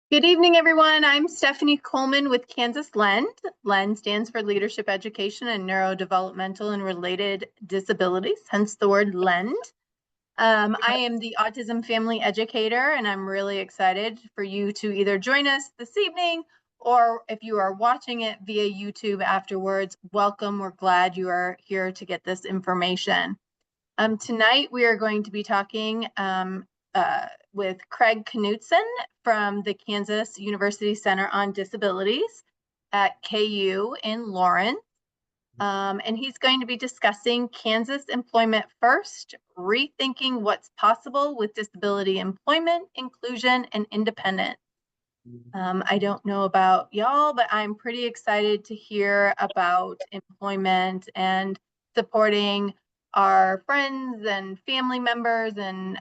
Good evening, everyone. I'm Stephanie Coleman with Kansas LEND. LEND stands for Leadership Education and Neurodevelopmental and Related Disabilities, hence the word LEND. I am the autism family educator, and I'm really excited for you to either join us this evening or if you are watching it via YouTube afterwards, welcome. We're glad you are here to get this information. Tonight, we are going to be talking with Craig Knutson from the Kansas University Center on Disabilities at KU in Lawrence. And he's going to be discussing Kansas Employment First, rethinking what's possible with disability employment, inclusion, and independence. I don't know about y'all, but I'm pretty excited to hear about employment and supporting our friends and family members and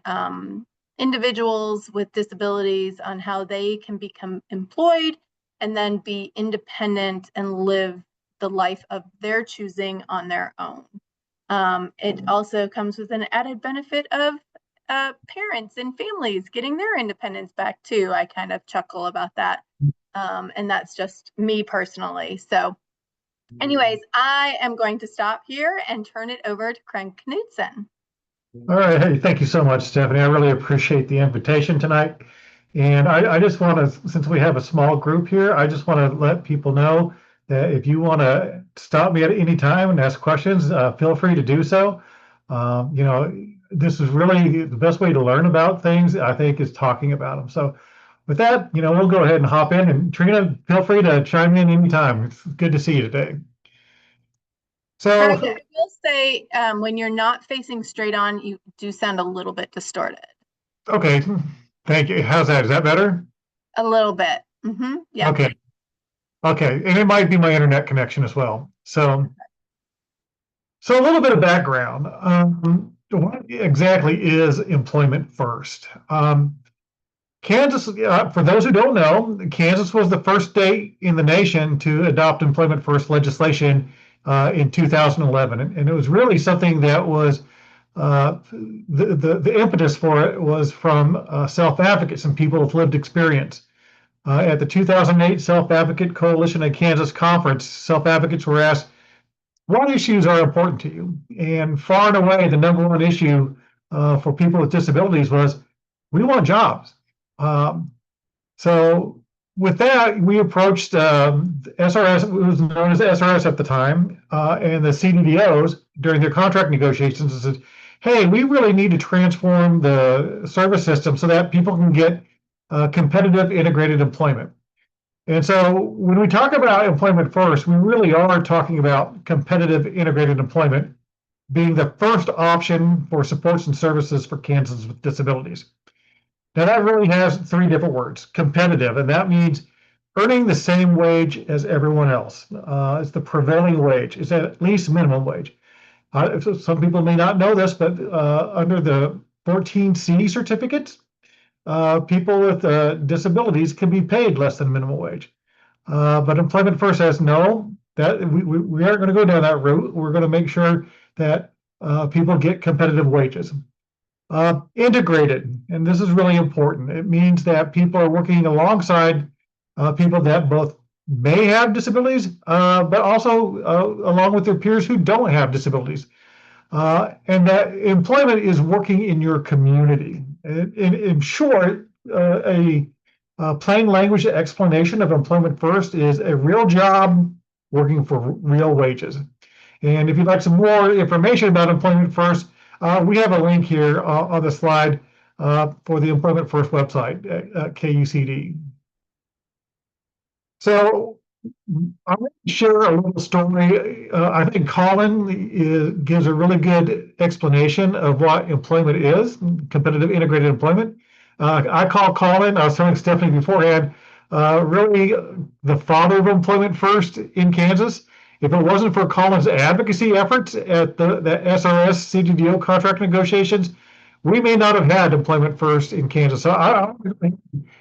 individuals with disabilities on how they can become employed and then be independent and live the life of their choosing on their own. It also comes with an added benefit of parents and families getting their independence back too. I kind of chuckle about that. And that's just me personally. So anyways, I am going to stop here and turn it over to Craig Knutson. All right. Hey, thank you so much, Stephanie. I really appreciate the invitation tonight. And I just want to, since we have a small group here, I just want to let people know that if you want to stop me at any time and ask questions, feel free to do so. This is really the best way to learn about things, I think, is talking about them. So with that, we'll go ahead and hop in. And Trina, feel free to chime in anytime. It's good to see you today. Craig, I will say when you're not facing straight on, you do sound a little bit distorted. Okay, thank you. How's that? Is that better? A little bit. Yeah. Okay. Okay, and it might be my internet connection as well. So a little bit of background. What exactly is employment first? Kansas, for those who don't know, Kansas was the first state in the nation to adopt employment first legislation in 2011, and it was really something that was the impetus for it was from self-advocates and people with lived experience. At the 2008 Self-Advocate Coalition of Kansas Conference, self-advocates were asked, what issues are important to you? And far and away, the number one issue for people with disabilities was, we want jobs. So with that, we approached SRS, it was known as SRS at the time, and the CDDOs during their contract negotiations and said, hey, we really need to transform the service system so that people can get competitive integrated employment. And so when we talk about employment first, we really are talking about competitive integrated employment being the first option for supports and services for Kansans with disabilities. Now that really has three different words: competitive, and that means earning the same wage as everyone else. It's the prevailing wage. It's at least minimum wage. Some people may not know this, but under the 14C certificates, people with disabilities can be paid less than minimum wage. But Employment First says no, that we aren't going to go down that route. We're going to make sure that people get competitive wages. Integrated, and this is really important. It means that people are working alongside people that both may have disabilities, but also along with their peers who don't have disabilities. And that employment is working in your community. In short, a plain language explanation of Employment First is a real job working for real wages. And if you'd like some more information about Employment First, we have a link here on the slide for the Employment First website at KUCD. So I'm going to share a little story. I think Colin gives a really good explanation of what employment is, competitive integrated employment. I call Colin, I was telling Stephanie beforehand, really the father of Employment First in Kansas. If it wasn't for Colin's advocacy efforts at the SRS CDDO contract negotiations, we may not have had Employment First in Kansas. So I'll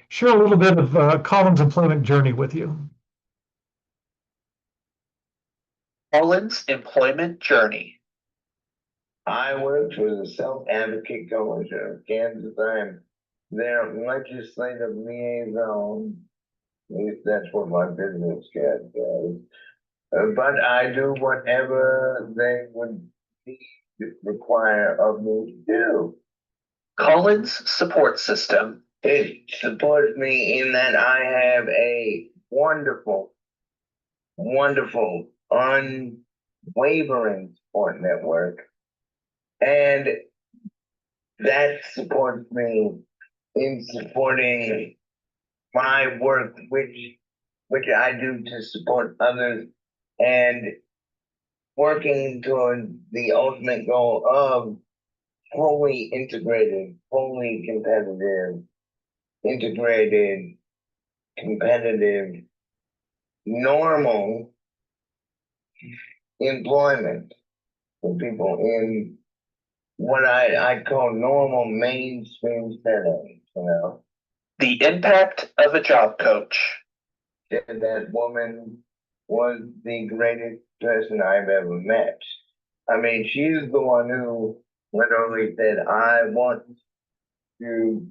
share a little bit of Colin's employment journey with you. Colin's employment journey. I worked for the Self-Advocate Coalition of Kansas. I'm their legislative liaison. At least that's what my business card does. But I do whatever they would require of me to do. Cullen's support system. It supports me in that I have a wonderful, wonderful, unwavering support network. And that supports me in supporting my work, which I do to support others, and working toward the ultimate goal of fully integrated, fully competitive, integrated, competitive, normal employment for people in what I call normal mainstream settings, you know. The impact of a job coach. That woman was the greatest person I've ever met. I mean, she's the one who literally said, I go to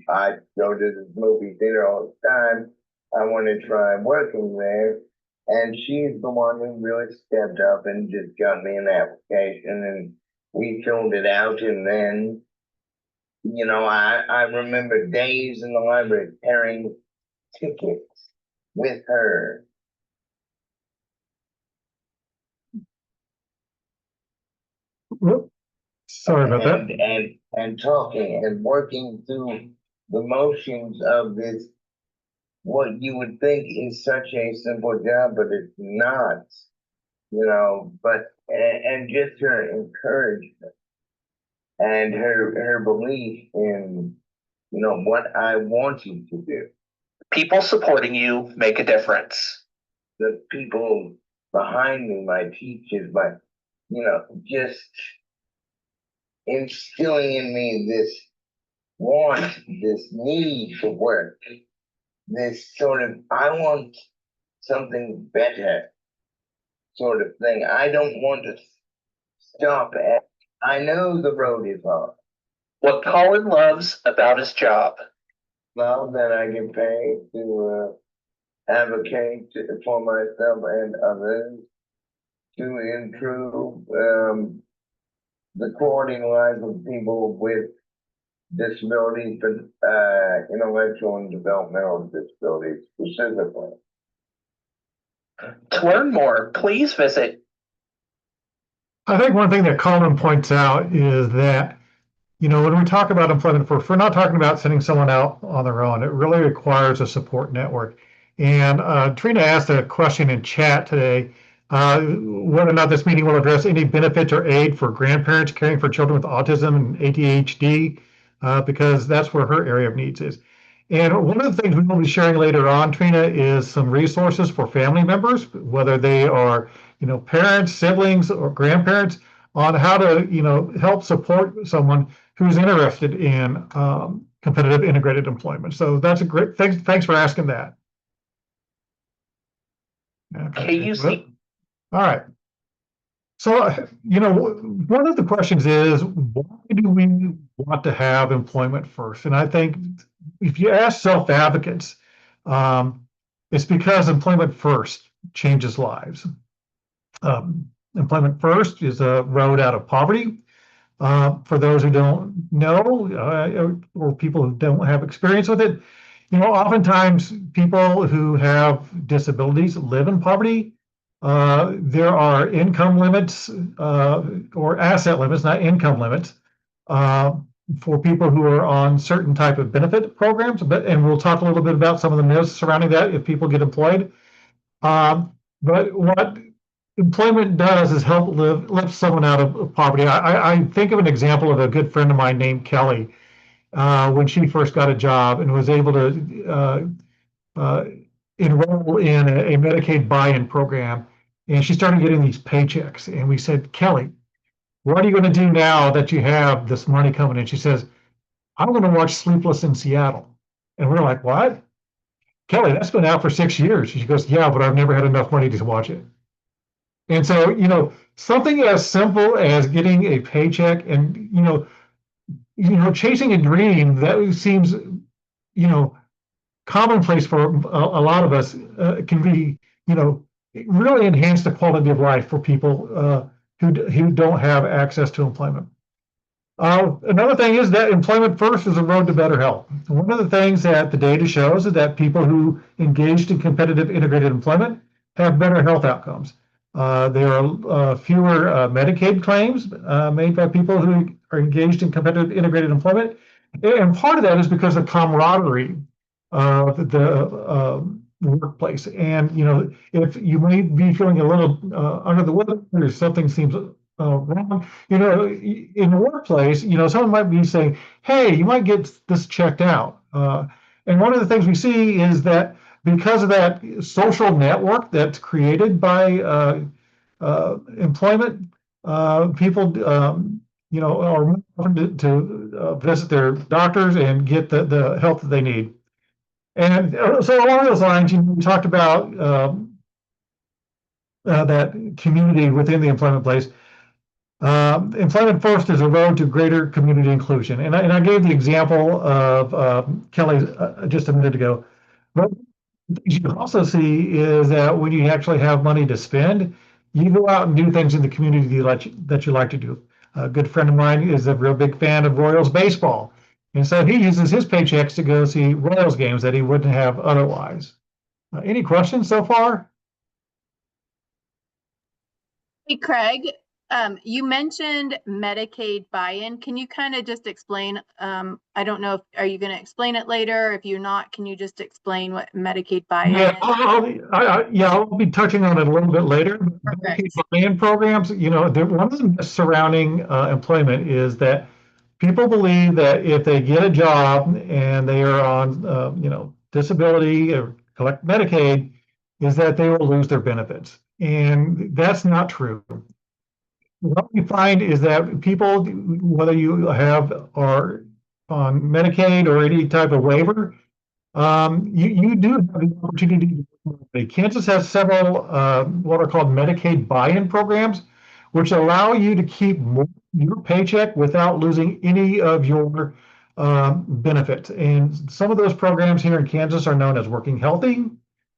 this movie theater all the time. I want to try working there. And she's the one who really stepped up and just got me an application, and we filled it out. And then, you know, I remember days in the library carrying tickets with her. Whoop. Sorry about that. And talking and working through the motions of this, what you would think is such a simple job, but it's not, you know. But and just her encouragement and her belief in, you know, what I wanted to do. People supporting you make a difference. The people behind me, my teachers, you know, just instilling in me this want, this need to work, this sort of, I want something better sort of thing. I don't want to stop at, I know the road is hard. What Cullen loves about his job. Love that I get paid to advocate for myself and others, to improve the quality of life of people with disabilities, but intellectual and developmental disabilities specifically. To learn more, please visit. I think one thing that Colin points out is that, you know, when we talk about employment first, we're not talking about sending someone out on their own. It really requires a support network. And Trina asked a question in chat today, whether or not this meeting will address any benefits or aid for grandparents caring for children with autism and ADHD, because that's where her area of needs is. And one of the things we will be sharing later on, Trina, is some resources for family members, whether they are, you know, parents, siblings, or grandparents, on how to, you know, help support someone who's interested in competitive integrated employment. So that's a great, thanks for asking that. KUC. All right. So, you know, one of the questions is, why do we want to have employment first? And I think if you ask self-advocates, it's because employment first changes lives. Employment first is a road out of poverty. For those who don't know, or people who don't have experience with it, you know, oftentimes people who have disabilities live in poverty. There are income limits or asset limits, not income limits, for people who are on certain type of benefit programs. And we'll talk a little bit about some of the myths surrounding that if people get employed. But what employment does is help lift someone out of poverty. I think of an example of a good friend of mine named Kelly, when she first got a job and was able to enroll in a Medicaid buy-in program. And she started getting these paychecks. And we said, Kelly, what are you going to do now that you have this money coming in? She says, I'm going to watch Sleepless in Seattle. And we're like, what? Kelly, that's been out for 6 years. She goes, yeah, but I've never had enough money to watch it. And so, you know, something as simple as getting a paycheck and, you know, chasing a dream that seems commonplace for a lot of us, can be, really enhance the quality of life for people who don't have access to employment. Another thing is that employment first is a road to better health. One of the things that the data shows is that people who engaged in competitive integrated employment have better health outcomes. There are fewer Medicaid claims made by people who are engaged in competitive integrated employment. And part of that is because of camaraderie of the workplace. And, if you may be feeling a little under the weather or something seems wrong, in the workplace, someone might be saying, hey, you might get this checked out. And one of the things we see is that because of that social network that's created by employment, people, are more often to visit their doctors and get the help that they need. And so along those lines, we talked about that community within the employment place. Employment first is a road to greater community inclusion. And I gave the example of Kelly just a minute ago. But you also see is that when you actually have money to spend, you go out and do things in the community that you like to do. A good friend of mine is a real big fan of Royals baseball. And so he uses his paychecks to go see Royals games that he wouldn't have otherwise. Any questions so far? Hey, Craig, you mentioned Medicaid buy-in. Can you kind of just explain, I don't know, are you going to explain it later? If you're not, can you just explain what Medicaid buy-in Yeah, is? I'll be touching on it a little bit later. Perfect. Buy-in programs, one of the myths surrounding employment is that people believe that if they get a job and they are on, disability or collect Medicaid, is that they will lose their benefits. And that's not true. What we find is that people, whether you are on Medicaid or any type of waiver, you do have the opportunity. Kansas has several what are called Medicaid buy-in programs, which allow you to keep more your paycheck without losing any of your benefits. And some of those programs here in Kansas are known as Working Healthy,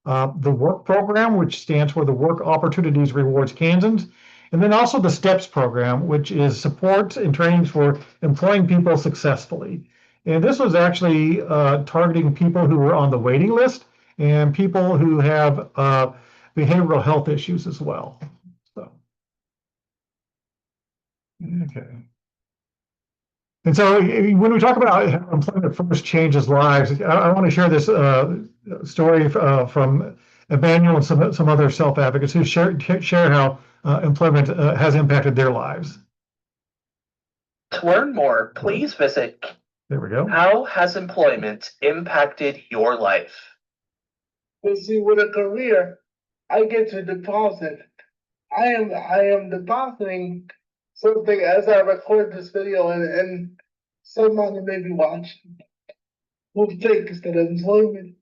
the Work Program, which stands for the Work Opportunities Rewards Kansans, and then also the STEPS program, which is support and trainings for employing people successfully. And this was actually targeting people who were on the waiting list and people who have behavioral health issues as well. So, okay. And so when we talk about how employment first changes lives, I want to share this story from Emmanuel and some other self-advocates who share how employment has impacted their lives. To learn more, please visit. There we go. How has employment impacted your life? But see, with a career, I get to deposit. I am depositing something as I record this video, and somebody may be watching who thinks that employment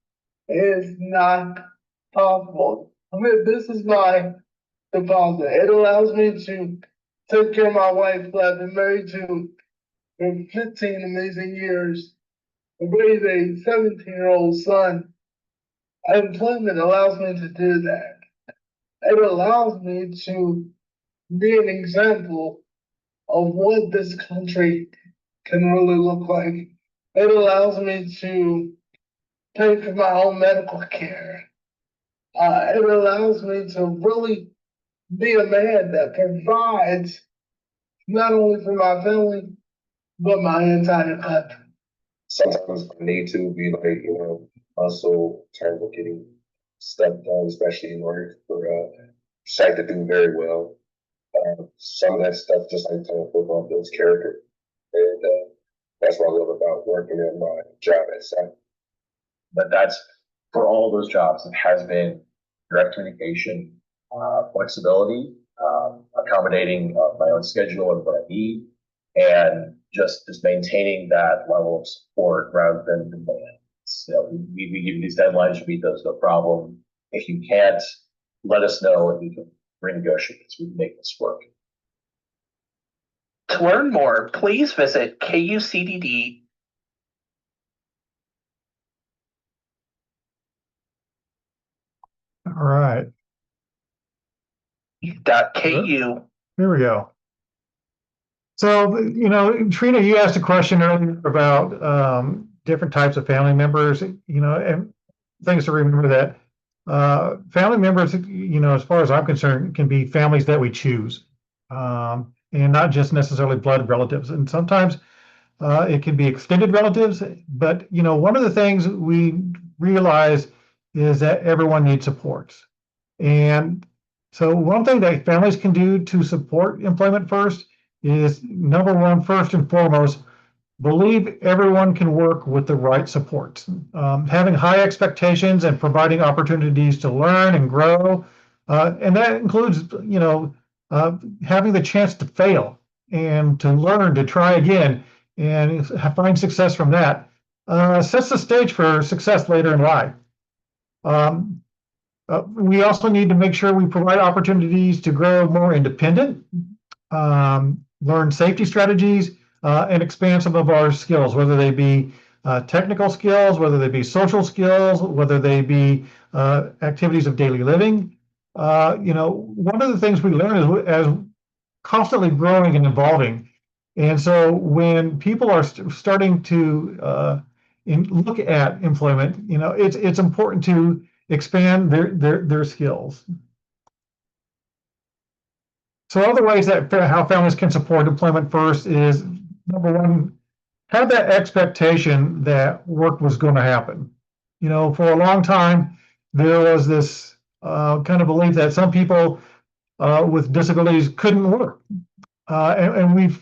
is not possible. I mean, this is my deposit. It allows me to take care of my wife who I've been married to for 15 amazing years, and raise a 17-year-old son. Employment allows me to do that. It allows me to be an example of what this country can really look like. It allows me to pay for my own medical care. It allows me to really be a man that provides not only for my family, but my entire country. Sometimes I need to be like, hustle in terms of getting stuff done, especially in order for site to do very well. Some of that stuff, just like playing football, builds character. And that's what I love about working at my job at site. But that's for all those jobs, it has been direct communication, flexibility, accommodating my own schedule and what I need, and just maintaining that level of support rather than demand. So we give you these deadlines, you meet those, no problem. If you can't, let us know and we can renegotiate this, we can make this work. To learn more, please visit KUCDD All right, .ku. here we go. So, Trina, you asked a question earlier about different types of family members, and things to remember that family members, as far as I'm concerned, can be families that we choose, and not just necessarily blood relatives. And sometimes it can be extended relatives, but, one of the things we realize is that everyone needs supports. And so one thing that families can do to support employment first is, number one, first and foremost, believe everyone can work with the right supports. Having high expectations and providing opportunities to learn and grow, and that includes, having the chance to fail and to learn, to try again, and find success from that, sets the stage for success later in life. We also need to make sure we provide opportunities to grow more independent, learn safety strategies, and expand some of our skills, whether they be technical skills, whether they be social skills, whether they be activities of daily living. One of the things we learn is as constantly growing and evolving. And so when people are starting to look at employment, it's important to expand their skills. So other ways that how families can support employment first is, number one, have that expectation that work was going to happen. For a long time, there was this kind of belief that some people with disabilities couldn't work. And we've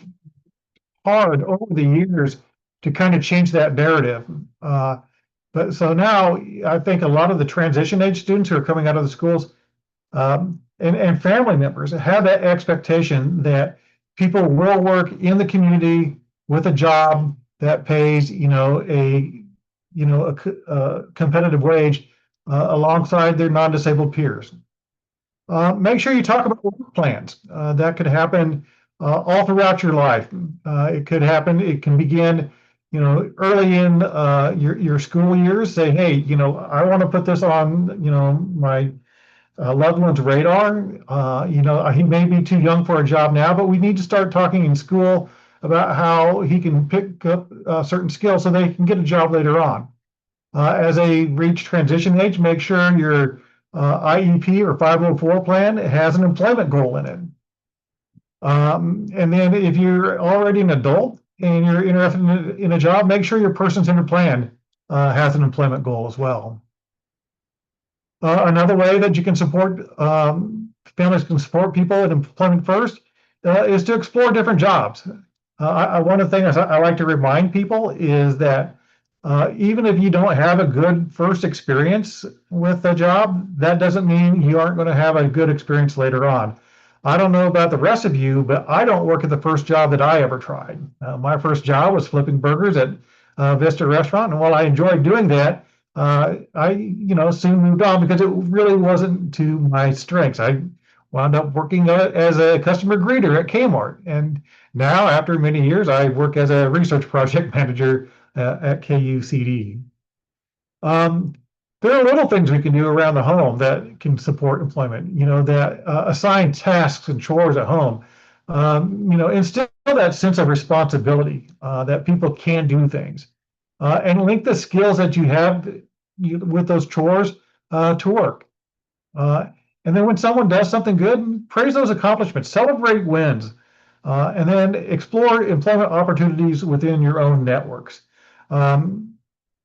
hard over the years to kind of change that narrative. But so now I think a lot of the transition age students who are coming out of the schools and family members have that expectation that people will work in the community with a job that pays, a competitive wage alongside their non-disabled peers. Make sure you talk about work plans. That could happen all throughout your life. It can begin, early in your school years. Say, hey, I want to put this on, my loved one's radar. He may be too young for a job now, but we need to start talking in school about how he can pick up certain skills so they can get a job later on. As they reach transition age, make sure your IEP or 504 plan has an employment goal in it. And then if you're already an adult and you're interested in a job, make sure your person-centered plan has an employment goal as well. Another way that you can support, families can support people at employment first is to explore different jobs. One of the things I like to remind people is that even if you don't have a good first experience with a job, that doesn't mean you aren't going to have a good experience later on. I don't know about the rest of you, but I don't work at the first job that I ever tried. My first job was flipping burgers at Vista Restaurant, and while I enjoyed doing that, I soon moved on because it really wasn't to my strengths. I wound up working as a customer greeter at Kmart, and now after many years, I work as a research project manager at KUCD. There are little things we can do around the home that can support employment, that assign tasks and chores at home, instill that sense of responsibility that people can do things, and link the skills that you have with those chores to work. And then when someone does something good, praise those accomplishments, celebrate wins, and then explore employment opportunities within your own networks.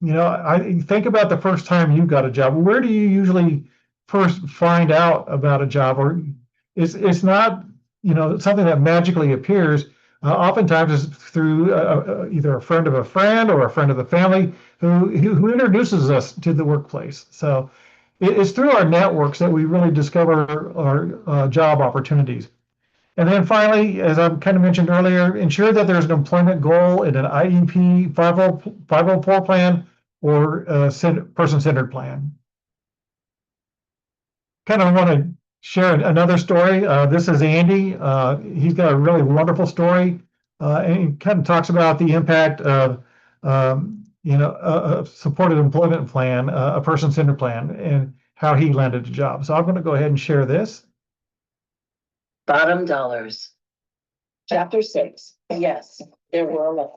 I think about the first time you got a job. Where do you usually first find out about a job? Or it's not, something that magically appears. Oftentimes it's through either a friend of a friend or a friend of the family who introduces us to the workplace. So it's through our networks that we really discover our job opportunities. And then finally, as I kind of mentioned earlier, ensure that there's an employment goal in an IEP 504 plan or a person-centered plan. Kind of want to share another story. This is Andy. He's got a really wonderful story, and he kind of talks about the impact of a supported employment plan, a person-centered plan, and how he landed a job. So I'm going to go ahead and share this. Bottom dollars. Chapter 6. Yes, there were a lot.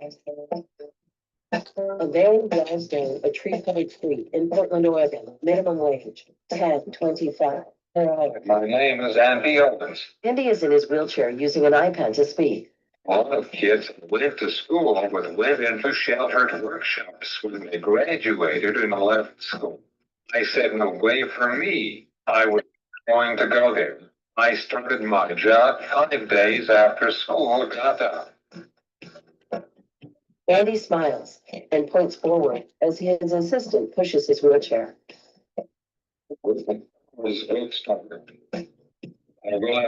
A very wise day, a tree-covered street in Portland, Oregon, minimum wage, $10.25 per hour. My name is Andy Owens. Andy is in his wheelchair using an iPad to speak. A lot of kids went to school but went into sheltered workshops when they graduated and left school. I said, no way for me. I was going to go there. I started my job 5 days after school got out. Andy smiles and points forward as his assistant pushes his wheelchair. Was good started. I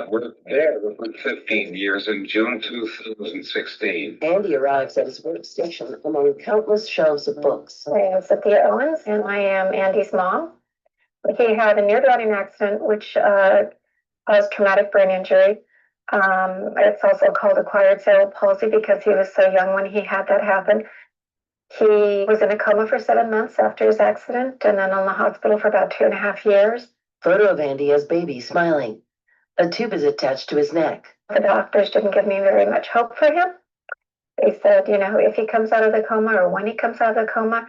worked there for 15 years in June 2016. Andy arrives at his workstation among countless shelves of books. I am Cynthia Owens, and I am Andy's mom. He had a near-drowning accident, which caused traumatic brain injury. It's also called acquired cerebral palsy because he was so young when he had that happen. He was in a coma for 7 months after his accident, and then in the hospital for about 2.5 years. Photo of Andy as baby smiling. A tube is attached to his neck. The doctors didn't give me very much hope for him. They said, if he comes out of the coma or when he comes out of the coma,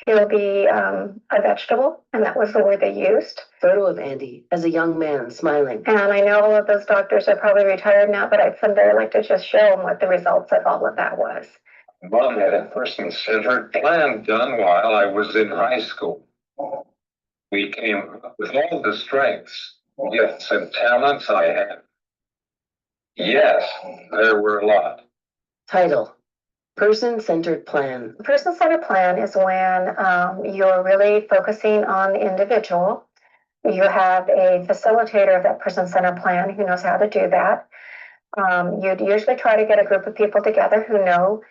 he'll be a vegetable, and that was the word they used. Photo of Andy as a young man smiling. And I know all of those doctors are probably retired now, but I'd someday like to just show them what the results of all of that was. Mom had a person-centered plan done while I was in high school. We came up with all the strengths, gifts, and talents I had. Yes, there were a lot. Title: Person-Centered Plan. Person-centered plan is when you're really focusing on the individual. You have a facilitator of that person-centered plan who knows how to do that. You'd usually try to get a group of people together who know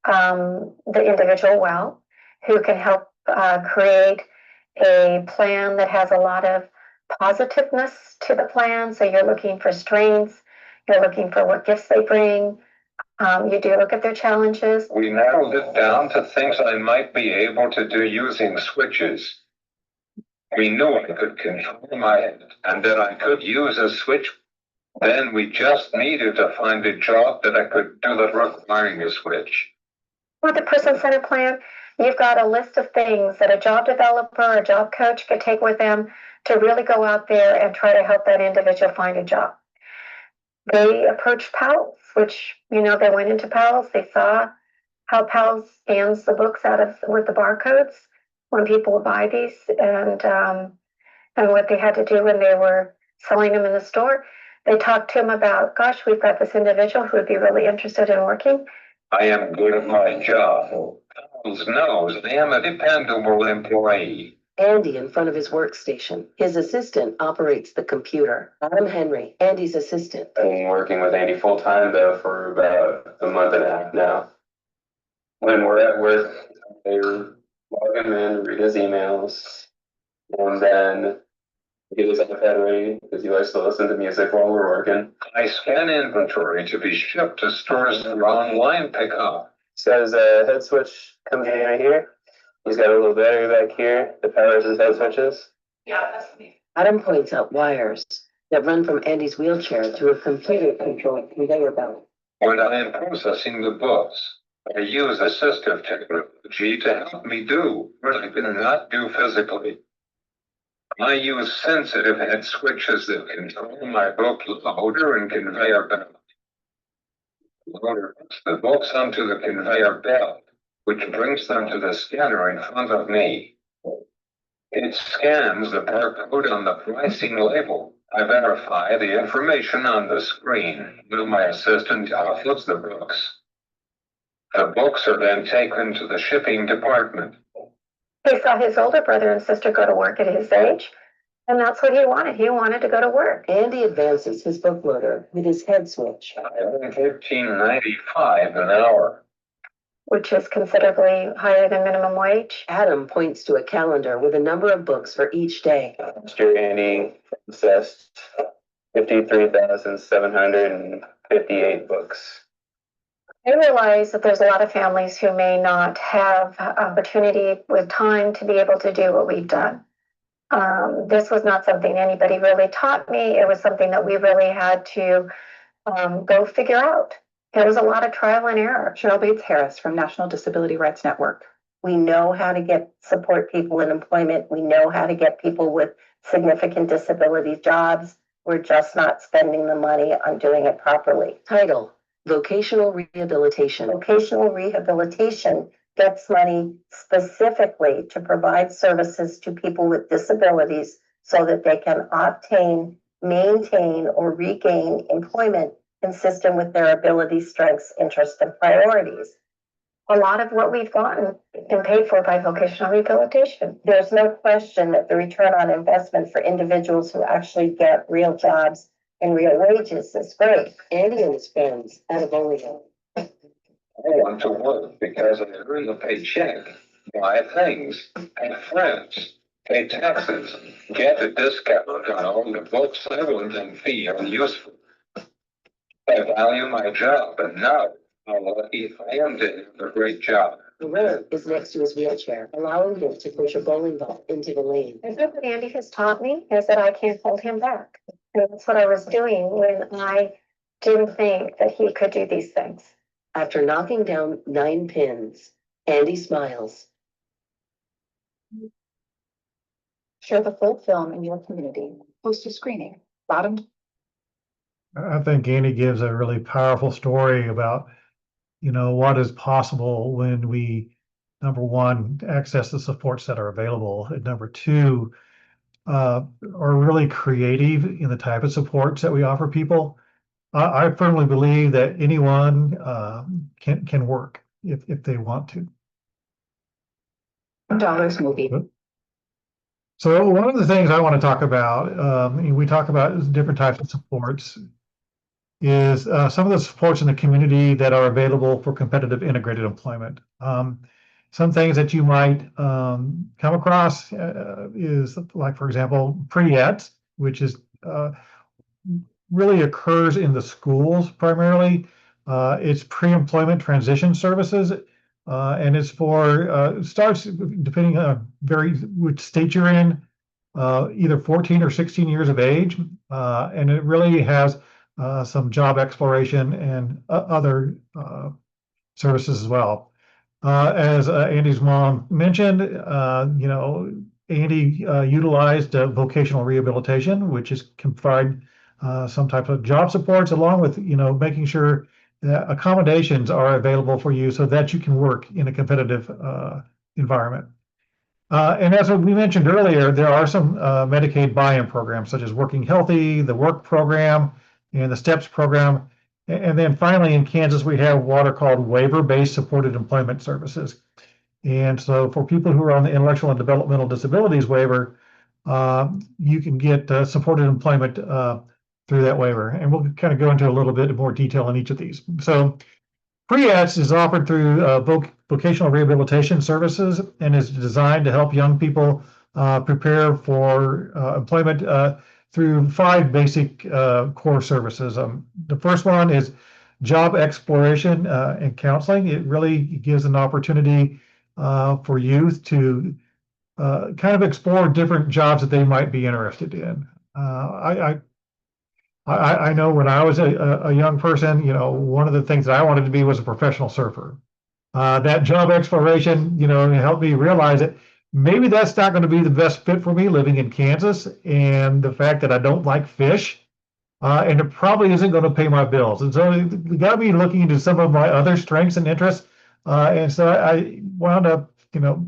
the individual well, who can help create a plan that has a lot of positiveness to the plan. So you're looking for strengths, you're looking for what gifts they bring. You do look at their challenges. We narrowed it down to things I might be able to do using switches. We knew I could control my head and that I could use a switch. Then we just needed to find a job that I could do that requiring a switch. With the person-centered plan, you've got a list of things that a job developer or a job coach could take with them to really go out there and try to help that individual find a job. They approached PALS, which, they went into PALS. They saw how PALS scans the books with the barcodes when people would buy these, and what they had to do when they were selling them in the store. They talked to him about, gosh, we've got this individual who would be really interested in working. I am good at my job. PALS knows I am a dependable employee. Andy in front of his workstation. His assistant operates the computer. Adam Henry, Andy's assistant. I've been working with Andy full-time though for about a month and a half now. When we're at work, I log him in, read his emails, and then get his iPad ready because he likes to listen to music while we're working. I scan inventory to be shipped to stores for online pickup. So his head switch comes in right here. He's got a little battery back here that powers his head switches. Adam points out wires that run from Andy's wheelchair to a computer-controlled conveyor belt. When I am processing the books, I use assistive technology to help me do what I cannot do physically. I use sensitive head switches that control my book loader and conveyor belt. The loader puts the books onto the conveyor belt, which brings them to the scanner in front of me. It scans the barcode on the pricing label. I verify the information on the screen while my assistant offloads the books. The books are then taken to the shipping department. He saw his older brother and sister go to work at his age, and that's what he wanted. He wanted to go to work. Andy advances his book loader with his head switch. I earn $15.95 an hour. Which is considerably higher than minimum wage. Adam points to a calendar with a number of books for each day. Last year, Andy processed 53,758 books. I realize that there's a lot of families who may not have opportunity with time to be able to do what we've done. This was not something anybody really taught me. It was something that we really had to go figure out. It was a lot of trial and error. Cheryl Bates Harris from National Disability Rights Network. We know how to support people in employment. We know how to get people with significant disability jobs. We're just not spending the money on doing it properly. Title: Vocational Rehabilitation. Vocational rehabilitation gets money specifically to provide services to people with disabilities so that they can obtain, maintain, or regain employment consistent with their abilities, strengths, interests, and priorities. A lot of what we've gotten been paid for by vocational rehabilitation. There's no question that the return on investment for individuals who actually get real jobs and real wages is great. Andy and his friends at Evolio. I want to work because I earn a paycheck, buy things, have friends, pay taxes, get a discount on all the books I want and feel useful. I value my job, and now how lucky I am to have a great job. The road is next to his wheelchair, allowing him to push a bowling ball into the lane. And what Andy has taught me is that I can't hold him back. And that's what I was doing when I didn't think that he could do these things. After knocking down 9 pins, Andy smiles. Share the full film in your community. Post a screening. Bottom. I think Andy gives a really powerful story about, what is possible when we, number one, access the supports that are available, and number two, are really creative in the type of supports that we offer people. I firmly believe that anyone can work if they want to. $1 movie. So one of the things I want to talk about, we talk about different types of supports, is some of the supports in the community that are available for competitive integrated employment. Some things that you might come across is like, for example, pre-ETS, which is really occurs in the schools primarily. It's pre-employment transition services, and it's for starts depending on which state you're in, either 14 or 16 years of age, and it really has some job exploration and other services as well. As Andy's mom mentioned, Andy utilized vocational rehabilitation, which can provide some type of job supports, along with making sure that accommodations are available for you so that you can work in a competitive environment. And as we mentioned earlier, there are some Medicaid buy-in programs such as Working Healthy, the Work Program, and the STEPS program. And then finally in Kansas, we have what are called waiver-based supported employment services. And so for people who are on the intellectual and developmental disabilities waiver, you can get supported employment through that waiver. And we'll kind of go into a little bit more detail on each of these. So pre-ETS is offered through vocational rehabilitation services and is designed to help young people prepare for employment through 5 basic core services. The first one is job exploration and counseling. It really gives an opportunity for youth to kind of explore different jobs that they might be interested in. I know when I was a young person, one of the things that I wanted to be was a professional surfer. That job exploration, helped me realize that maybe that's not going to be the best fit for me living in Kansas, and the fact that I don't like fish, and it probably isn't going to pay my bills. And so we got to be looking into some of my other strengths and interests. And so I wound up,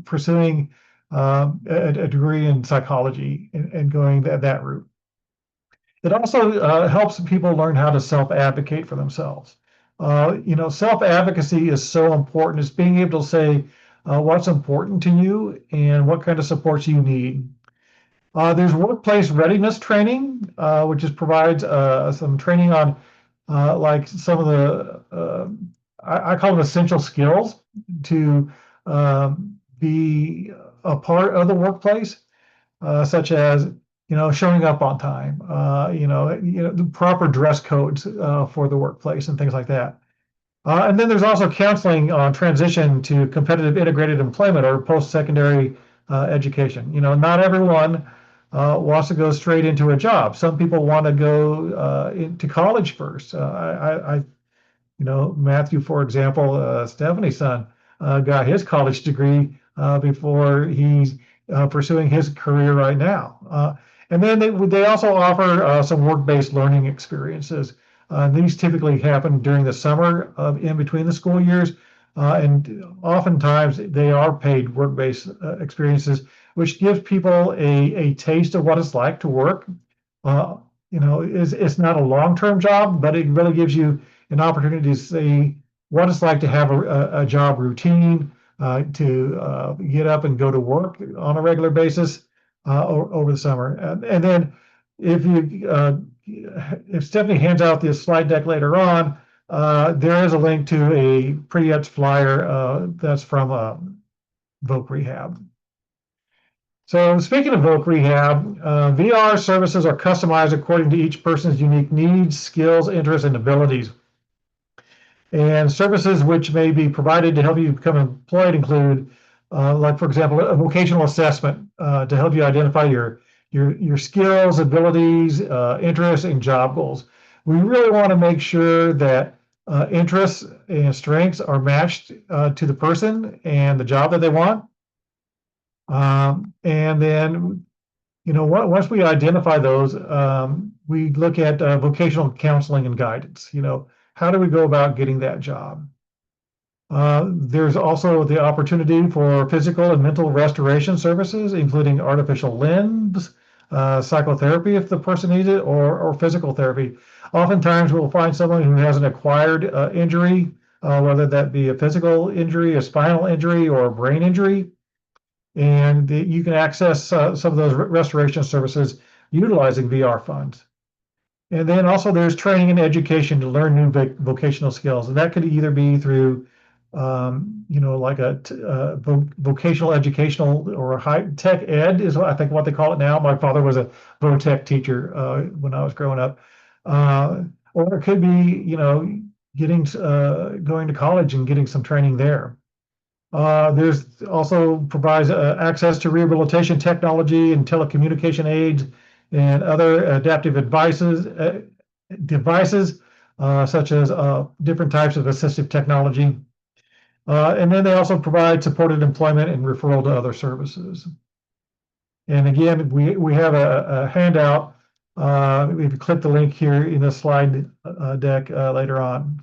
pursuing a degree in psychology and going that route. It also helps people learn how to self-advocate for themselves. Self-advocacy is so important. It's being able to say what's important to you and what kind of supports you need. There's workplace readiness training, which provides some training on like some of the, I call them essential skills to be a part of the workplace, such as showing up on time, the proper dress codes for the workplace and things like that. And then there's also counseling on transition to competitive integrated employment or post-secondary education. Not everyone wants to go straight into a job. Some people want to go into college first. Matthew, for example, Stephanie's son, got his college degree before he's pursuing his career right now. And then they also offer some work-based learning experiences. These typically happen during the summer in between the school years. And oftentimes they are paid work-based experiences, which gives people a taste of what it's like to work. It's not a long-term job, but it really gives you an opportunity to see what it's like to have a job routine, to get up and go to work on a regular basis over the summer. And then if Stephanie hands out this slide deck later on, there is a link to a pre-etched flyer that's from Voc Rehab. So speaking of Voc Rehab, VR services are customized according to each person's unique needs, skills, interests, and abilities. And services which may be provided to help you become employed include, like for example, a vocational assessment to help you identify your skills, abilities, interests, and job goals. We really want to make sure that interests and strengths are matched to the person and the job that they want. And then, once we identify those, we look at vocational counseling and guidance. How do we go about getting that job? There's also the opportunity for physical and mental restoration services, including artificial limbs, psychotherapy if the person needs it, or physical therapy. Oftentimes we'll find someone who has an acquired injury, whether that be a physical injury, a spinal injury, or a brain injury. And you can access some of those restoration services utilizing VR funds. And then also there's training and education to learn new vocational skills. And that could either be through, like a vocational educational or high tech ed is I think what they call it now. My father was a VOTech teacher when I was growing up. Or it could be, going to college and getting some training there. There's also provides access to rehabilitation technology and telecommunication aids and other adaptive devices such as different types of assistive technology. And then they also provide supported employment and referral to other services. And again, we have a handout. If you click the link here in the slide deck later on.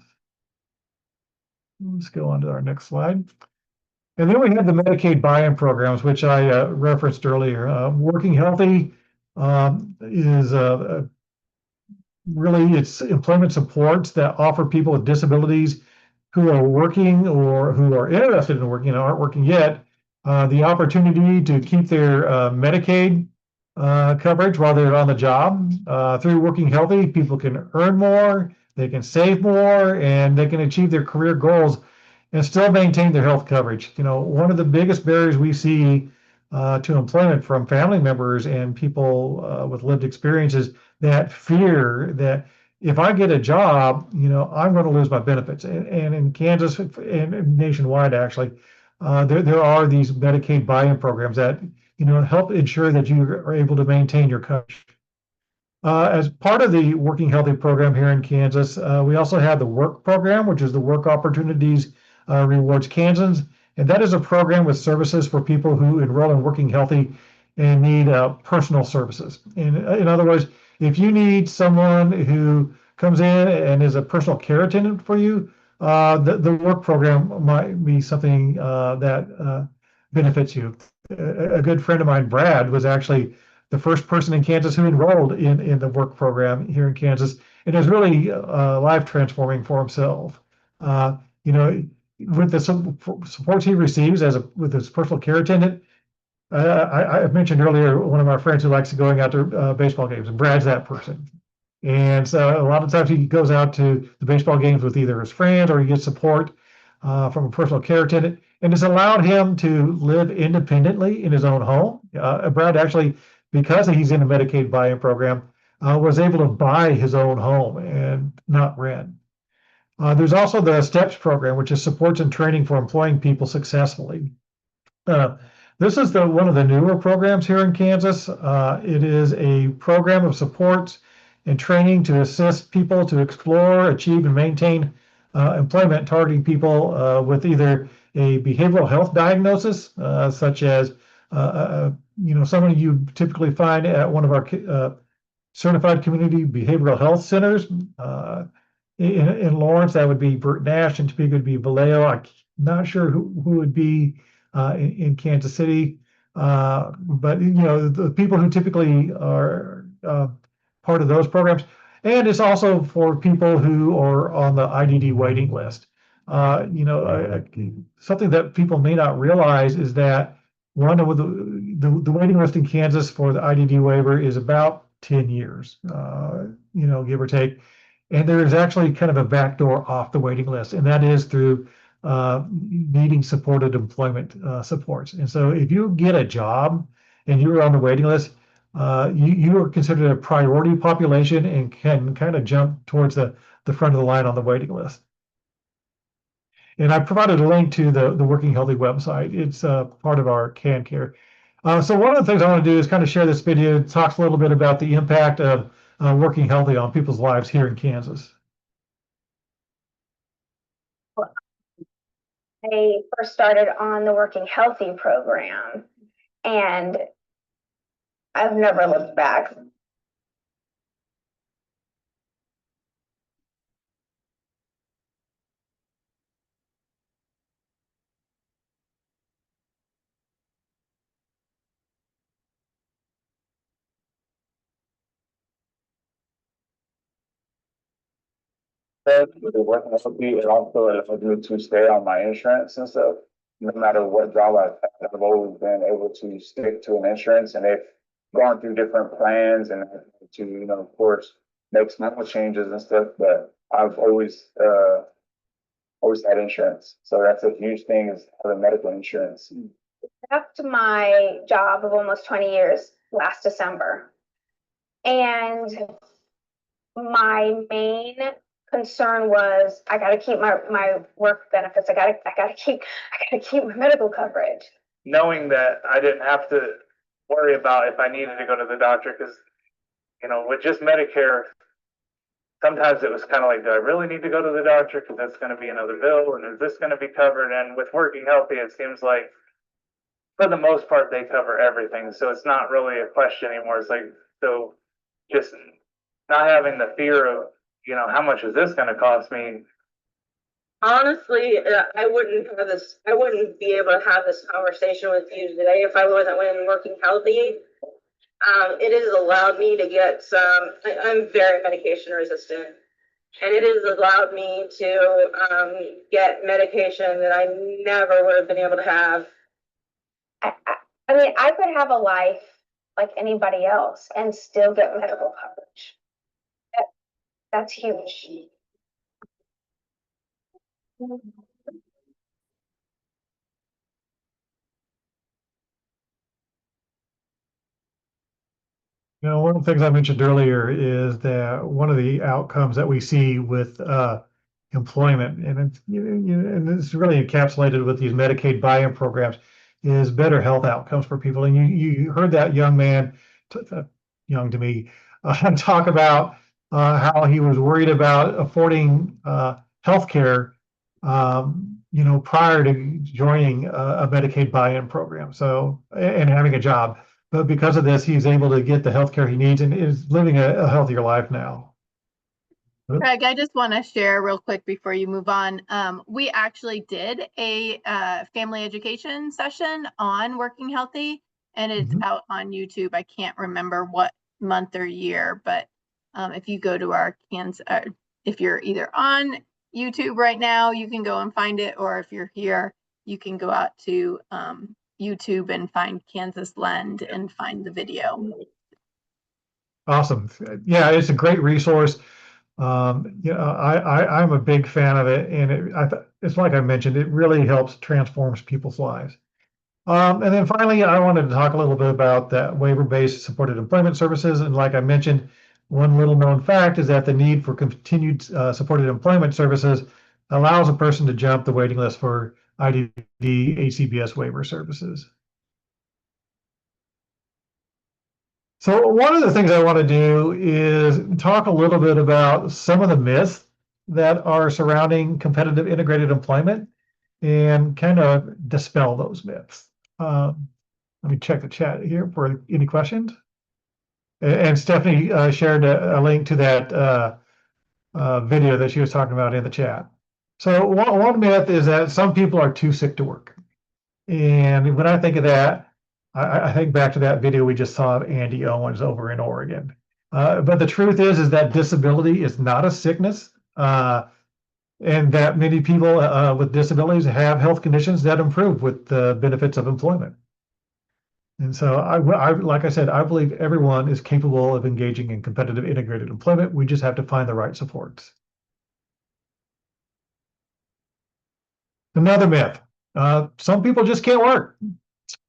Let's go on to our next slide. And then we have the Medicaid buy-in programs, which I referenced earlier. Working Healthy is really it's employment supports that offer people with disabilities who are working or who are interested in working and aren't working yet the opportunity to keep their Medicaid coverage while they're on the job. Through Working Healthy, people can earn more, they can save more, and they can achieve their career goals and still maintain their health coverage. One of the biggest barriers we see to employment from family members and people with lived experiences, that fear that if I get a job, I'm going to lose my benefits. And in Kansas and nationwide, actually, there are these Medicaid buy-in programs that help ensure that you are able to maintain your coverage. As part of the Working Healthy program here in Kansas, we also have the WORK program, which is the Work Opportunities Rewards Kansans. And that is a program with services for people who enroll in Working Healthy and need personal services. In other words, if you need someone who comes in and is a personal care attendant for you, the WORK program might be something that benefits you. A good friend of mine, Brad, was actually the first person in Kansas who enrolled in the WORK program here in Kansas. It was really life transforming for himself. With the support he receives with his personal care attendant, I mentioned earlier one of my friends who likes going out to baseball games, and Brad's that person. And so a lot of times he goes out to the baseball games with either his friends or he gets support from a personal care attendant, and it's allowed him to live independently in his own home. Brad actually, because he's in a Medicaid buy-in program, was able to buy his own home and not rent. There's also the STEPS program, which is supports and training for employing people successfully. This is one of the newer programs here in Kansas. It is a program of supports and training to assist people to explore, achieve, and maintain employment, targeting people with either a behavioral health diagnosis, such as someone you typically find at one of our certified community behavioral health centers. In Lawrence, that would be Bert Nash, and Topeka would be Vallejo. I'm not sure who would be in Kansas City, but the people who typically are part of those programs. And it's also for people who are on the IDD waiting list. Something that people may not realize is that one of the waiting list in Kansas for the IDD waiver is about 10 years, give or take. And there is actually kind of a backdoor off the waiting list, and that is through needing supported employment supports. And so if you get a job and you're on the waiting list, you are considered a priority population and can kind of jump towards the front of the line on the waiting list. And I provided a link to the Working Healthy website. It's part of our CanCare. So one of the things I want to do is kind of share this video. It talks a little bit about the impact of Working Healthy on people's lives here in Kansas. I first started on the Working Healthy program, and I've never looked back. With the working healthy, it also allowed me to stay on my insurance and stuff. No matter what job I've had, I've always been able to stick to an insurance, and they've gone through different plans and to, of course, make small changes and stuff. But I've always had insurance, so that's a huge thing, is having medical insurance. Left my job of almost 20 years last December, and my main concern was I got to keep my work benefits. I got to keep my medical coverage. Knowing that I didn't have to worry about if I needed to go to the doctor, because with just Medicare, sometimes it was kind of like, do I really need to go to the doctor because that's going to be another bill, and is this going to be covered? And with Working Healthy, it seems like for the most part they cover everything, so it's not really a question anymore. It's like, so just not having the fear of how much is this going to cost me? Honestly, I wouldn't be able to have this conversation with you today if I wasn't Working Healthy. It has allowed me to get I'm very medication resistant, and it has allowed me to get medication that I never would have been able to have. I mean, I could have a life like anybody else and still get medical coverage. That's huge. One of the things I mentioned earlier is that one of the outcomes that we see with employment, and it's really encapsulated with these Medicaid buy-in programs, is better health outcomes for people. And you heard that young man, young to me, talk about how he was worried about affording health care, prior to joining a Medicaid buy-in program, and having a job. But because of this, he's able to get the health care he needs and is living a healthier life now. Craig, I just want to share real quick before you move on. We actually did a family education session on Working Healthy, and it's out on YouTube. I can't remember what month or year, but if you go to our if you're either on YouTube right now, you can go and find it, or if you're here, you can go out to YouTube and find Kansas Lend and find the video. Awesome. Yeah, it's a great resource. I'm a big fan of it, and it's like I mentioned, it really helps transforms people's lives. And then finally, I wanted to talk a little bit about that waiver-based supported employment services. And like I mentioned, one little known fact is that the need for continued supported employment services allows a person to jump the waiting list for IDD HCBS waiver services. So one of the things I want to do is talk a little bit about some of the myths that are surrounding competitive integrated employment and kind of dispel those myths. Let me check the chat here for any questions. And Stephanie shared a link to that video that she was talking about in the chat. So one myth is that some people are too sick to work. And when I think of that, I think back to that video we just saw of Andy Owens over in Oregon. But the truth is that disability is not a sickness, and that many people with disabilities have health conditions that improve with the benefits of employment. And so, like I said, I believe everyone is capable of engaging in competitive integrated employment. We just have to find the right supports. Another myth, some people just can't work.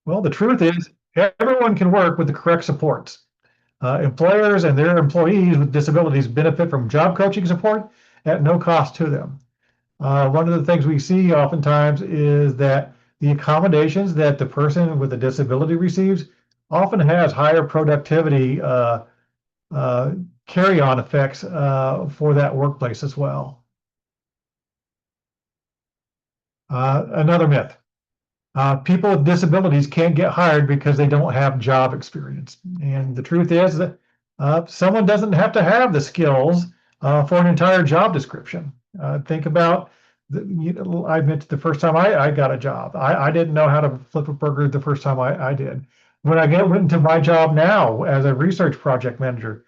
Well, the truth is everyone can work with the correct supports. Employers and their employees with disabilities benefit from job coaching support at no cost to them. One of the things we see oftentimes is that the accommodations that the person with a disability receives often has higher productivity carry-on effects for that workplace as well. Another myth. People with disabilities can't get hired because they don't have job experience. And the truth is that someone doesn't have to have the skills for an entire job description. Think about, I mentioned the first time I got a job. I didn't know how to flip a burger the first time I did. When I get into my job now as a research project manager,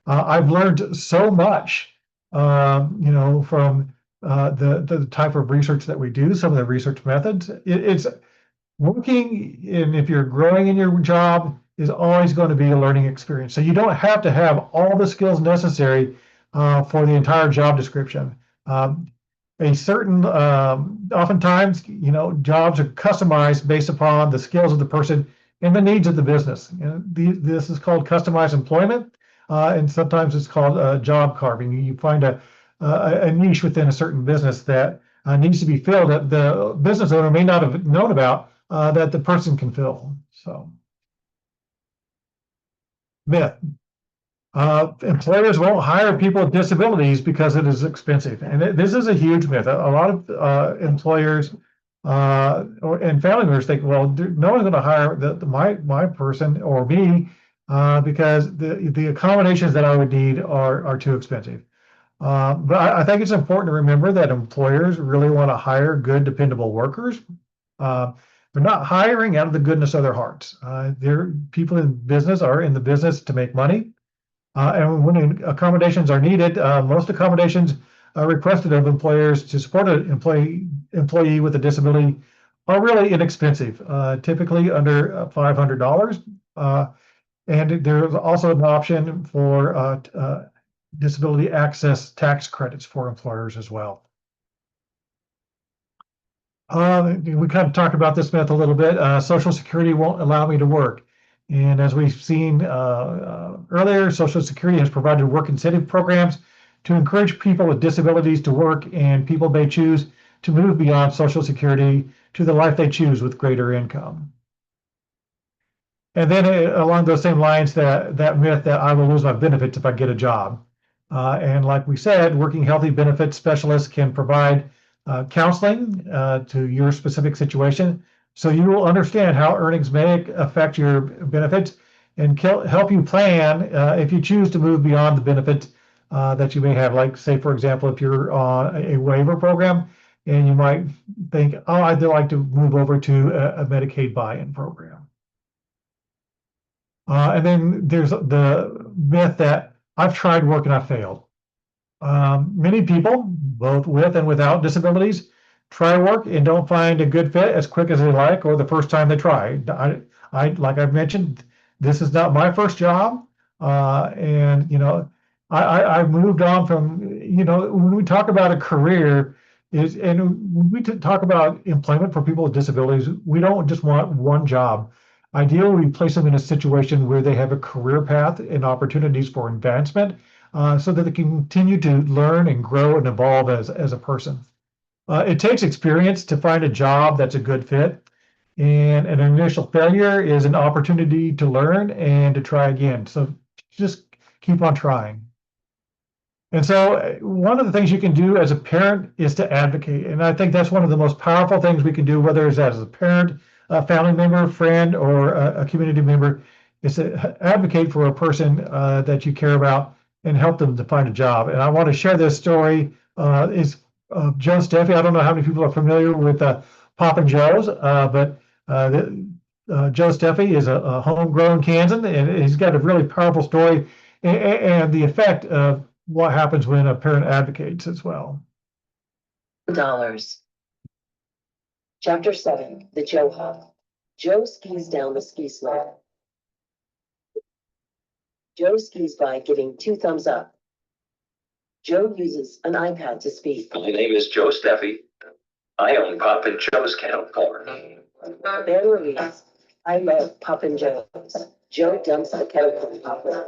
I've learned so much, from the type of research that we do, some of the research methods. It's working, and if you're growing in your job, is always going to be a learning experience. So you don't have to have all the skills necessary for the entire job description. A certain, oftentimes, jobs are customized based upon the skills of the person and the needs of the business. This is called customized employment, and sometimes it's called job carving. You find a niche within a certain business that needs to be filled that the business owner may not have known about, that the person can fill. So, myth. Employers won't hire people with disabilities because it is expensive. And this is a huge myth. A lot of employers and family members think, well, no one's going to hire my person or me because the accommodations that I would need are too expensive. But I think it's important to remember that employers really want to hire good, dependable workers. They're not hiring out of the goodness of their hearts. People in business are in the business to make money. And when accommodations are needed, most accommodations requested of employers to support an employee with a disability are really inexpensive, typically under $500. And there's also an option for disability access tax credits for employers as well. We kind of talked about this myth a little bit. Social Security won't allow me to work. And as we've seen earlier, Social Security has provided work incentive programs to encourage people with disabilities to work, and people may choose to move beyond Social Security to the life they choose with greater income. And then along those same lines, that myth that I will lose my benefits if I get a job. And like we said, working healthy benefits specialists can provide counseling to your specific situation, so you will understand how earnings may affect your benefits and help you plan if you choose to move beyond the benefits that you may have. Like, say, for example, if you're on a waiver program and you might think, oh, I'd like to move over to a Medicaid buy-in program. And then there's the myth that I've tried work and I failed. Many people, both with and without disabilities, try work and don't find a good fit as quick as they like or the first time they try. Like I've mentioned, this is not my first job. And, I've moved on from, when we talk about a career, and when we talk about employment for people with disabilities, we don't just want one job. Ideally, we place them in a situation where they have a career path and opportunities for advancement so that they can continue to learn and grow and evolve as a person. It takes experience to find a job that's a good fit. And an initial failure is an opportunity to learn and to try again. So just keep on trying. And so one of the things you can do as a parent is to advocate. And I think that's one of the most powerful things we can do, whether it's as a parent, a family member, friend, or a community member, is to advocate for a person that you care about and help them to find a job. And I want to share this story. Is Joe Steffi. I don't know how many people are familiar with Pop and Joe's, but Joe Steffi is a homegrown Kansan, and he's got a really powerful story and the effect of what happens when a parent advocates as well. Dollars. Chapter 7, The Joe Hawk. Joe skis down the ski slope. Joe skis by giving 2 thumbs up. Joe uses an iPad to speak. My name is Joe Steffi. I own Pop and Joe's Kettle Corn. Banner reads, I love Pop and Joe's. Joe dumps the kettle corn popper.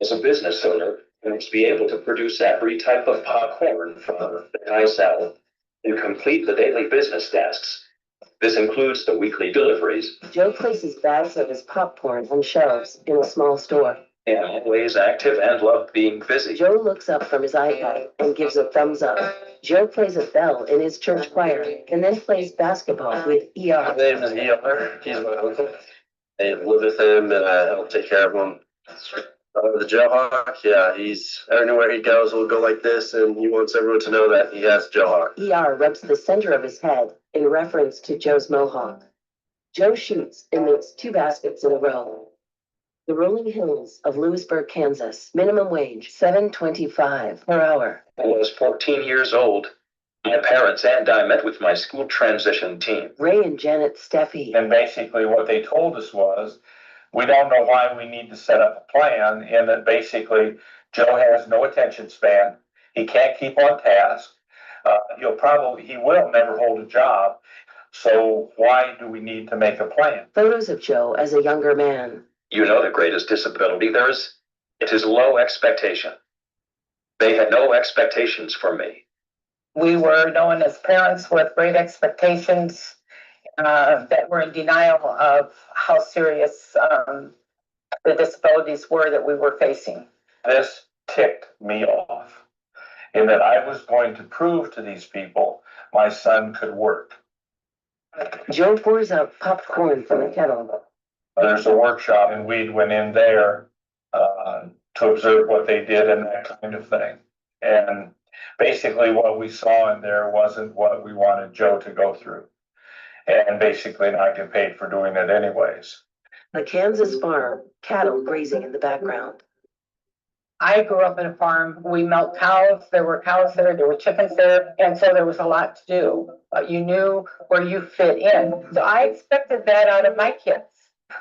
As a business owner, I must be able to produce every type of popcorn from that I sell and complete the daily business tasks. This includes the weekly deliveries. Joe places bags of his popcorn on shelves in a small store. I am always active and love being busy. Joe looks up from his iPad and gives a thumbs up. Joe plays a bell in his church choir and then plays basketball with ER. My name is ER. He's my uncle. I live with him and I help take care of him. The Joe Hawk, yeah, he's everywhere he goes, he'll go like this, and he wants everyone to know that he has Joe Hawk. ER rubs the center of his head in reference to Joe's mohawk. Joe shoots and makes 2 baskets in a row. The rolling hills of Lewisburg, Kansas. Minimum wage, $7.25 per hour. I was 14 years old. My parents and I met with my school transition team. Ray and Janet Steffi. And basically what they told us was, we don't know why we need to set up a plan, and that basically Joe has no attention span. He can't keep on task. He will never hold a job. So why do we need to make a plan? Photos of Joe as a younger man. You know the greatest disability there is? It is low expectation. They had no expectations for me. We were known as parents with great expectations that were in denial of how serious the disabilities were that we were facing. This ticked me off in that I was going to prove to these people my son could work. Joe pours out popcorn from a kettle. There's a workshop and we went in there to observe what they did and that kind of thing. And basically what we saw in there wasn't what we wanted Joe to go through. And basically not get paid for doing it anyways. A Kansas farm, cattle grazing in the background. I grew up in a farm. We milked cows. There were cows there were chickens there. And so there was a lot to do. You knew where you fit in. So I expected that out of my kids.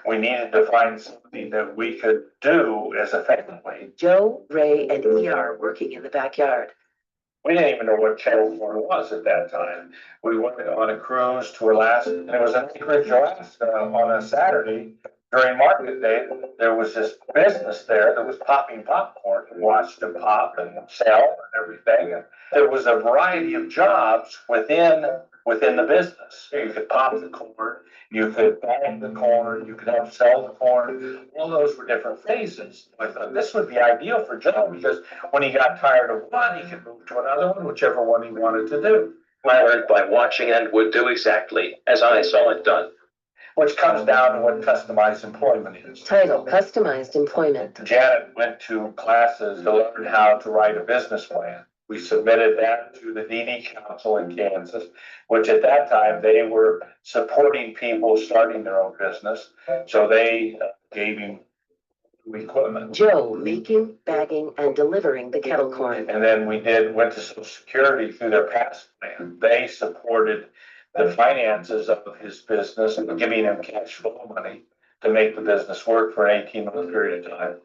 We needed to find something that we could do as a family. Joe, Ray, and ER working in the backyard. We didn't even know what kettle corn was at that time. We went on a cruise to Alaska, and it was in Anchorage, Alaska on a Saturday. During market day, there was this business there that was popping popcorn. We watched them pop and sell and everything. And there was a variety of jobs within the business. You could pop the corn, you could bag the corn, you could help sell the corn. All those were different phases. I thought this would be ideal for Joe because when he got tired of one, he could move to another one, whichever one he wanted to do. I learned by watching and would do exactly as I saw it done. Which comes down to what customized employment is. Title, Customized Employment. Janet went to classes to learn how to write a business plan. We submitted that to the DD Council in Kansas, which at that time they were supporting people starting their own business. So they gave him equipment. Joe making, bagging, and delivering the kettle corn. And then went to Social Security through their PASS plan. They supported the finances of his business and giving him cash flow money to make the business work for an 18-month period of time.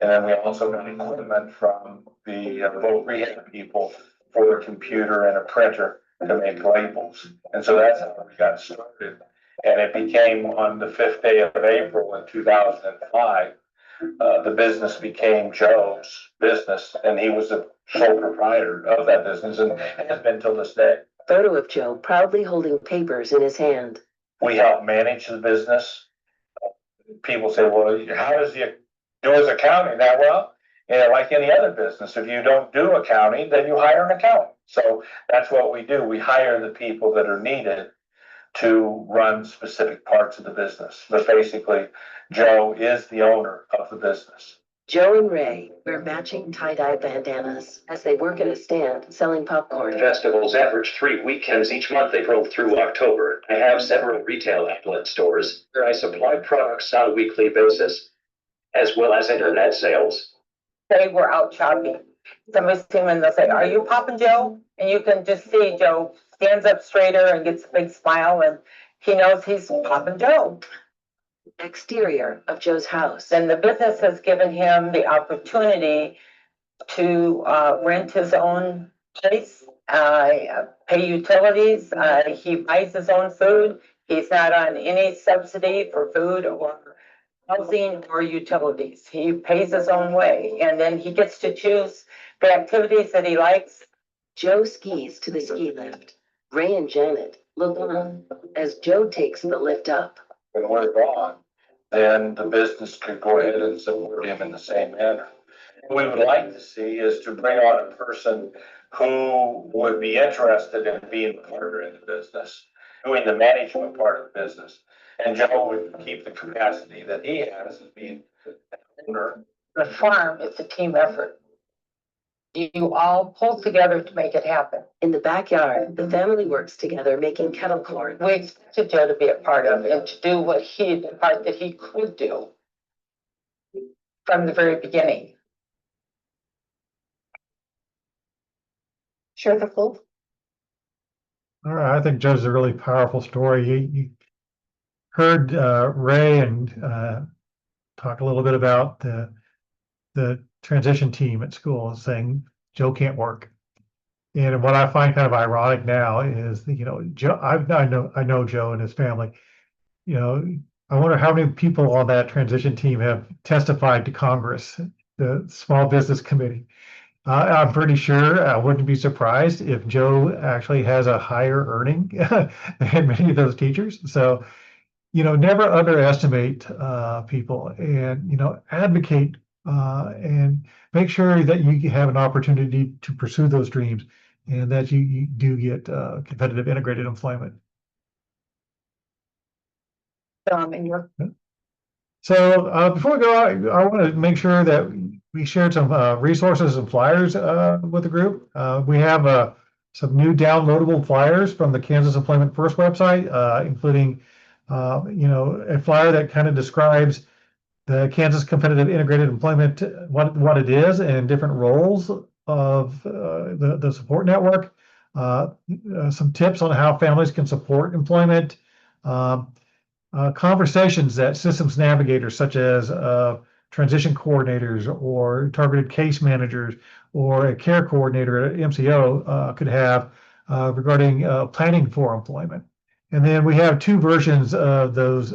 And then we also got equipment from the voc rehab people for a computer and a printer to make labels. And so that's how we got started. And it became on the 5th day of April in 2005, the business became Joe's business, and he was the sole proprietor of that business and has been till this day. Photo of Joe proudly holding papers in his hand. We help manage the business. People say, well, how does he do his accounting that well? And like any other business, if you don't do accounting, then you hire an accountant. So that's what we do. We hire the people that are needed to run specific parts of the business. But basically, Joe is the owner of the business. Joe and Ray wear matching tie-dye bandanas as they work at a stand selling popcorn. Festivals average 3 weekends each month April through October. I have several retail outlet stores where I supply products on a weekly basis, as well as internet sales. They were out shopping. Somebody sees him and they'll say, "Are you Papa Joe?" And you can just see Joe stands up straighter and gets a big smile, and he knows he's Papa Joe. Exterior of Joe's house. And the business has given him the opportunity to rent his own place, pay utilities. He buys his own food. He's not on any subsidy for food or housing or utilities. He pays his own way, and then he gets to choose the activities that he likes. Joe skis to the ski lift. Ray and Janet look on as Joe takes the lift up. When we're gone, then the business could go ahead and support him in the same manner. What we would like to see is to bring on a person who would be interested in being a partner in the business, doing the management part of the business. And Joe would keep the capacity that he has as being the owner. The farm, it's a team effort. You all pull together to make it happen. In the backyard, the family works together making kettle corn. We expected Joe to be a part of it and to do the part that he could do from the very beginning. Share the full. All right, I think Joe's a really powerful story. You heard Ray and talk a little bit about the transition team at school saying Joe can't work. And what I find kind of ironic now is, Joe, I know Joe and his family. I wonder how many people on that transition team have testified to Congress, the Small Business Committee. I'm pretty sure I wouldn't be surprised if Joe actually has a higher earning than many of those teachers. So, never underestimate people, and advocate and make sure that you have an opportunity to pursue those dreams, and that you do get competitive integrated employment. So before we go, I want to make sure that we shared some resources and flyers with the group. We have some new downloadable flyers from the Kansas Employment First website, including a flyer that kind of describes the Kansas Competitive Integrated Employment, what it is, and different roles of the support network. Some tips on how families can support employment. Conversations that systems navigators such as transition coordinators or targeted case managers or a care coordinator at MCO could have regarding planning for employment. And then we have two versions of those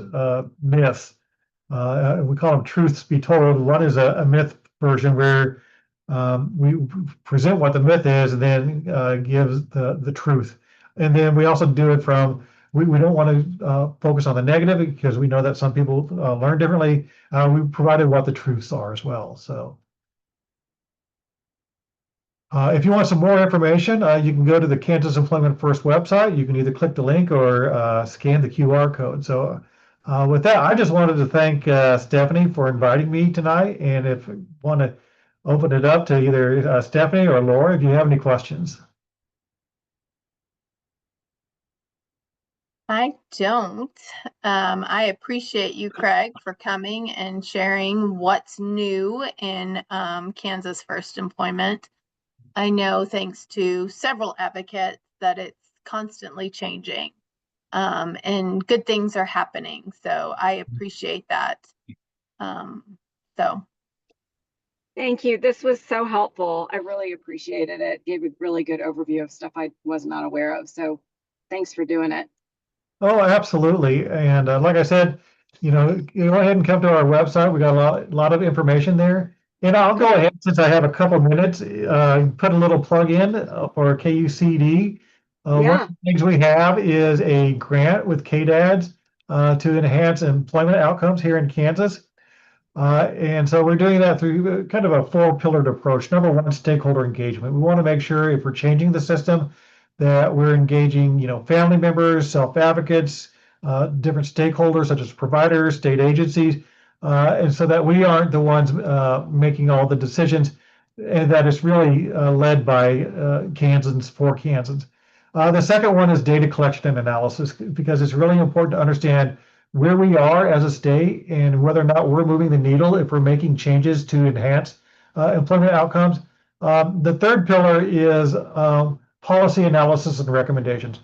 myths. We call them truths be told. One is a myth version where we present what the myth is and then gives the truth. And then we also do it from, we don't want to focus on the negative because we know that some people learn differently. We provided what the truths are as well. So if you want some more information, you can go to the Kansas Employment First website. You can either click the link or scan the QR code. So with that, I just wanted to thank Stephanie for inviting me tonight. And if you want to open it up to either Stephanie or Laura, if you have any questions. I don't. I appreciate you, Craig, for coming and sharing what's new in Kansas First Employment. I know, thanks to several advocates, that it's constantly changing and good things are happening. So I appreciate that. Thank you. This was so helpful. I really appreciated it. Gave a really good overview of stuff I was not aware of. So thanks for doing it. Oh, absolutely. And like I said, you go ahead and come to our website. We got a lot of information there. And I'll go ahead, since I have a couple minutes, put a little plug in for KUCD. One of the things we have is a grant with KDADS to enhance employment outcomes here in Kansas. And so we're doing that through kind of a four-pillared approach. Number one, stakeholder engagement. We want to make sure if we're changing the system that we're engaging, family members, self-advocates, different stakeholders such as providers, state agencies, and so that we aren't the ones making all the decisions, and that it's really led by Kansans for Kansans. The second one is data collection and analysis, because it's really important to understand where we are as a state and whether or not we're moving the needle if we're making changes to enhance employment outcomes. The third pillar is policy analysis and recommendations.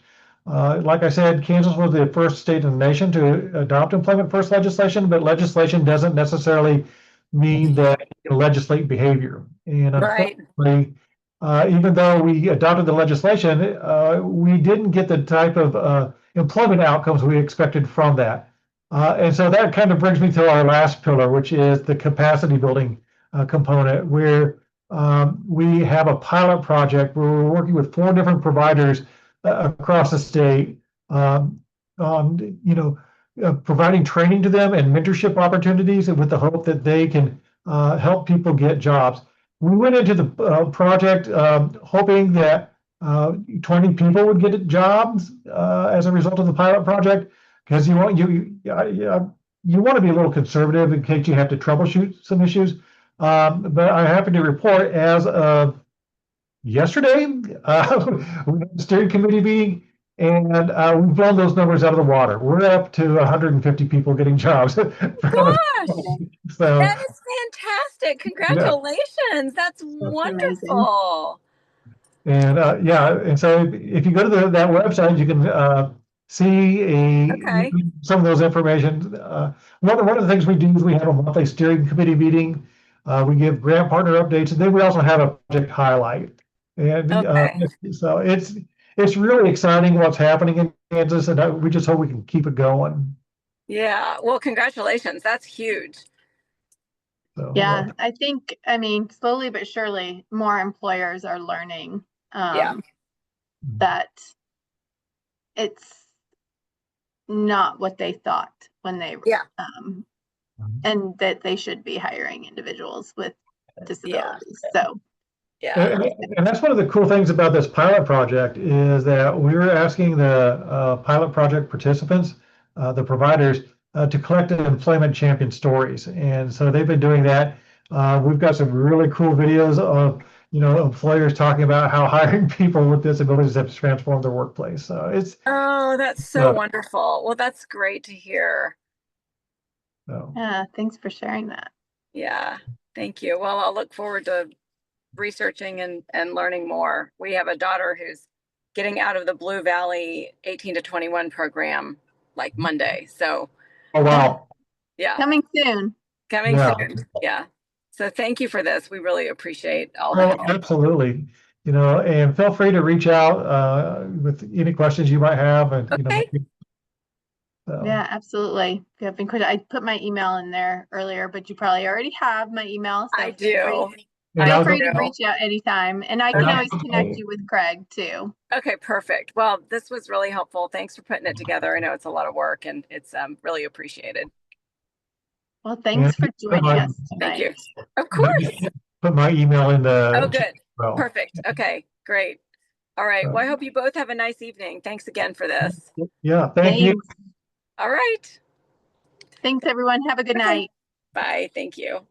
Like I said, Kansas was the first state in the nation to adopt employment first legislation, but legislation doesn't necessarily mean that you can legislate behavior. And unfortunately, even though we adopted the legislation, we didn't get the type of employment outcomes we expected from that. And so that kind of brings me to our last pillar, which is the capacity building component, where we have a pilot project where we're working with 4 different providers across the state on, providing training to them and mentorship opportunities, and with the hope that they can help people get jobs. We went into the project hoping that 20 people would get jobs as a result of the pilot project, because you want to be a little conservative in case you have to troubleshoot some issues. But I'm happy to report, as of yesterday, we had a steering committee meeting, and we've blown those numbers out of the water. We're up to 150 people getting jobs. Gosh, So that is fantastic. Congratulations. That's wonderful. And and so if you go to that website, you can see some of those information. One of the things we do is we have a monthly steering committee meeting. We give grant partner updates, and then we also have a project highlight. And so it's really exciting what's happening in Kansas, and we just hope we can keep it going. Yeah, well, congratulations. That's huge. So, yeah, I mean, slowly but surely, more employers are learning that it's not what they thought when they and that they should be hiring individuals with disabilities. So and that's one of the cool things about this pilot project, is that we're asking the pilot project participants, the providers, to collect employment champion stories. And so they've been doing that. We've got some really cool videos of employers talking about how hiring people with disabilities have transformed their workplace. So that's so wonderful. Well, that's great to hear. Yeah, thanks for sharing that. Yeah, thank you. Well, I'll look forward to researching and learning more. We have a daughter who's getting out of the Blue Valley 18 to 21 program like Monday. So wow. Yeah, coming soon. Soon. Yeah. So thank you for this. We really appreciate all the help. Absolutely. And feel free to reach out with any questions you might have. And, yeah, absolutely. If you have any questions, I put my email in there earlier, but you probably already have my email. So I do. Feel free to reach out anytime, and I can always connect you with Craig too. Okay, perfect. Well, this was really helpful. Thanks for putting it together. I know it's a lot of work, and it's really appreciated. Well, thanks for joining us tonight. Thank you. Of course. Put my email in the. Oh, good. Perfect. Okay, great. All right. Well, I hope you both have a nice evening. Thanks again for this. Yeah, thank you. All right. Thanks, everyone. Have a good night. Bye. Thank you.